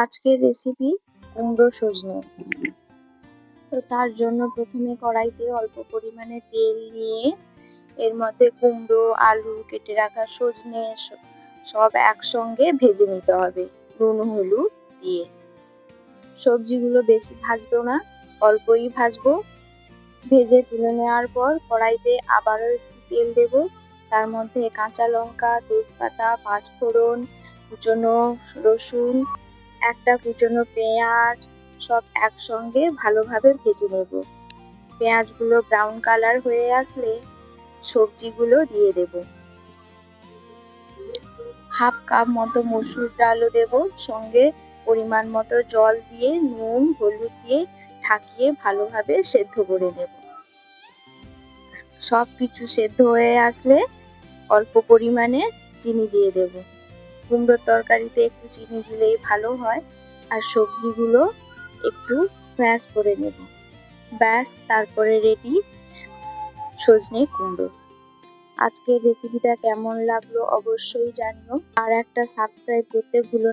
আজকের রেসিপি কুমড়ো সজনে। তো তার জন্য প্রথমে কড়াইতে অল্প পরিমাণে তেল নিয়ে এর মধ্যে কুমড়ো, আলু, কেটে রাখা সজনে সব একসঙ্গে ভেজে নিতে হবে নুন হলুদ দিয়ে। সবজিগুলো বেশি ভাজবো না, অল্পই ভাজবো। ভেজে তুলে নেওয়ার পর কড়াইতে আবারও একটু তেল দেব। তার মধ্যে কাঁচা লঙ্কা, তেজপাতা, পাঁচফোড়ন, কুচনো রসুন, একটা কুচনো পেঁয়াজ সব একসঙ্গে ভালোভাবে ভেজে নেব। পেঁয়াজগুলো ব্রাউন কালার হয়ে আসলে সবজিগুলো দিয়ে দেব। হাফ কাপ মতো মসুর ডালও দেব, সঙ্গে পরিমাণ মতো জল দিয়ে নুন হলুদ দিয়ে ঢাকিয়ে ভালোভাবে সেদ্ধ করে নেব। সব কিছু সেদ্ধ হয়ে আসলে অল্প পরিমাণে চিনি দিয়ে দেব। কুমড়োর তরকারিতে একটু চিনি দিলেই ভালো হয়। আর সবজিগুলো একটু স্ম্যাশ করে নেব। ব্যাস, তারপরে রেডি সজনে কুমড়ো। আজকের রেসিপিটা কেমন লাগলো অবশ্যই জানিও। আর একটা সাবস্ক্রাইব করতে ভুলো না।